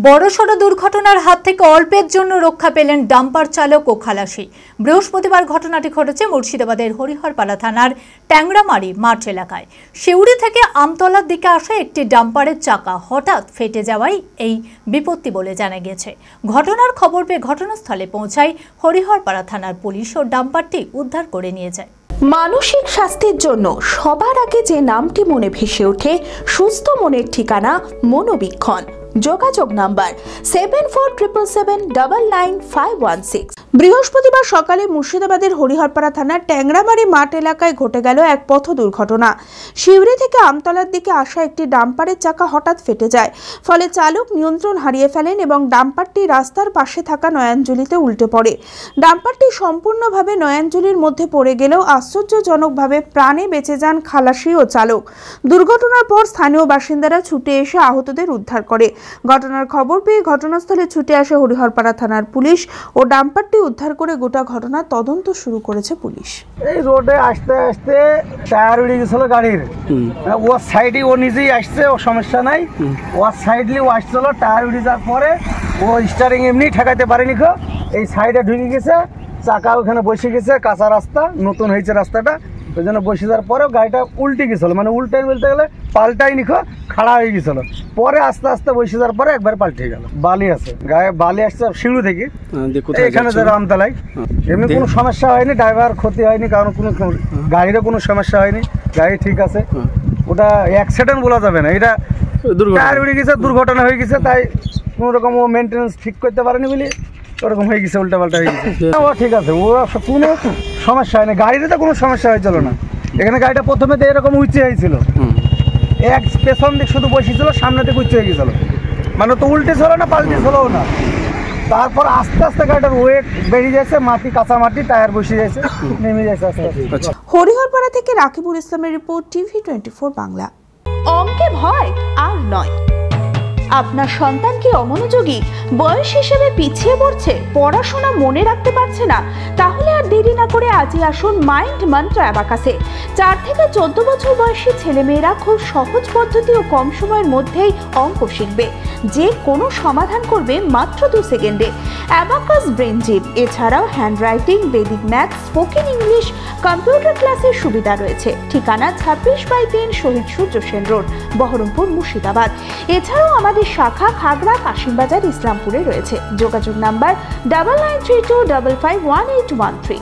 বড়সড় দুর্ঘটনার হাত থেকে অল্পের জন্য রক্ষা পেলেন ডাম্পার চালক ও খালাসি। বৃহস্পতিবার ঘটনাটি ঘটেছে মুর্শিদাবাদের হরিহরপাড়া থানার ট্যাংরামারি মাঠ এলাকায়। শিউড়ি থেকে আমতলার দিকে আসা একটি ডাম্পারের চাকা হঠাৎ ফেটে যাওয়ায় এই বিপত্তি বলে জানা গেছে। ঘটনার খবর পেয়ে ঘটনাস্থলে পৌঁছায় হরিহরপাড়া থানার পুলিশ ও ডাম্পারটি উদ্ধার করে নিয়ে যায়। মানসিক স্বাস্থ্যের জন্য সবার আগে যে নামটি মনে ভেসে ওঠে, সুস্থ মনের ঠিকানা মনোবীক্ষণ। যোগাযোগ নাম্বার 7477799516। বৃহস্পতিবার সকালে মুর্শিদাবাদের হরিহরপাড়া থানার ট্যাংরামারি মাঠ এলাকায় ঘটে গেল এক পথ দুর্ঘটনা। শিউড়ি থেকে আমতলার দিকে আসা একটি ডাম্পারের চাকা হঠাৎ ফেটে যায়, ফলে চালক নিয়ন্ত্রণ হারিয়ে ফেলেন এবং ডাম্পারটি রাস্তার পাশে থাকা নয়াঞ্জলিতে উল্টে পড়ে। ডাম্পারটি সম্পূর্ণভাবে নয়াঞ্জলির মধ্যে পড়ে গেলেও আশ্চর্যজনকভাবে প্রাণে বেঁচে যান খালাসি ও চালক। দুর্ঘটনার পর স্থানীয় বাসিন্দারা ছুটে এসে আহতদের উদ্ধার করে। ঘটনার খবর পেয়ে ঘটনাস্থলে ছুটে আসে হরিহরপাড়া থানার পুলিশ ও ডাম্পারটি উদ্ধার করে গোটা ঘটনার তদন্ত শুরু করেছে পুলিশ। এই রোডে আসতে আসতে টায়ার উড়ে গেছিল গাড়ির, ওর সাইডে ও নিজেই আসছে, ও সমস্যা নাই। ওর সাইডলি ও আসছিল, টায়ার উড়ে যাওয়ার পরে ও স্টারিং এমনি ঠেকাইতে পারেনি, এই সাইডে ঢুকে গেছে, চাকা ওখানে বসে গেছে। কাঁচা রাস্তা, নতুন হয়েছে রাস্তাটা, ওই জন্য বসে যাওয়ার পরেও গাড়িটা উল্টে গেছিল, মানে উল্টে বলতে গেলে পাল্টাই নিখো, খাড়া হয়ে গেছিল। পরে আস্তে আস্তে বসে যাওয়ার পরে একবার পাল্টে গেল। বালি আছে গায়ে, বালি আসছে শিউড়ি থেকে এখানে যারা আমতলায়। এমনি কোনো সমস্যা হয়নি, ড্রাইভার ক্ষতি হয়নি, কারণ কোনো গাড়িরও কোনো সমস্যা হয়নি, গাড়ি ঠিক আছে। ওটা অ্যাক্সিডেন্ট বলা যাবে না, এটা টায়ার উড়ে গেছে, দুর্ঘটনা হয়ে গেছে। তাই কোনো রকম ও মেনটেন্যান্স ঠিক করতে পারেনি বলে ওরকম হয়ে গেছে, উল্টা পাল্টা হয়ে গেছে। ও ঠিক আছে, ও কোনো সমস্যা হয়নি, গাড়িতে তো কোনো সমস্যা হয়েছিল না। এখানে গাড়িটা প্রথমে তো এরকম উঁচে হয়েছিল, এক পেছন দিক শুধু বসেছিল, সামনে দিকে উঁচে হয়ে গেছিল, মানে তো উল্টে ছিল না, পাল্টে ছিল না। তারপর আস্তে আস্তে গাড়িটার ওয়েট বেরিয়ে যাচ্ছে, মাটি কাঁচা মাটি, টায়ার বসে যাচ্ছে, নেমে যাচ্ছে আস্তে আস্তে। হরিহরপাড়া থেকে রাকিবুল ইসলামের রিপোর্ট, TV24 বাংলা। অঙ্কে ভয় আর নয়। আপনার সন্তান কি অমনোযোগী, বয়স হিসেবে পিছিয়ে পড়ছে, পড়াশোনা মনে রাখতে পারছে না? তাহলে আর দেরি না করে আজই আসুন মাইন্ড মন্ত্র অ্যাবাকাসে। 4 থেকে 14 বছর বয়সী ছেলেমেয়েরা খুব সহজ পদ্ধতি ও কম সময়ের মধ্যেই অঙ্ক শিখবে, যে কোনো সমাধান করবে মাত্র 2 সেকেন্ডে। অ্যাবাকাস ব্রেন জিম, এছাড়াও handwriting, vedic math, spoken English, computer ক্লাসের সুবিধা রয়েছে। ঠিকানা 26/3 শহীদ সূর্য সেন রোড, বহরমপুর, মুর্শিদাবাদ। এছাড়াও আমাদের শাখা খাগড়া, কাশিমবাজার, ইসলামপুরে রয়েছে। যোগাযোগ নাম্বার 9932551813।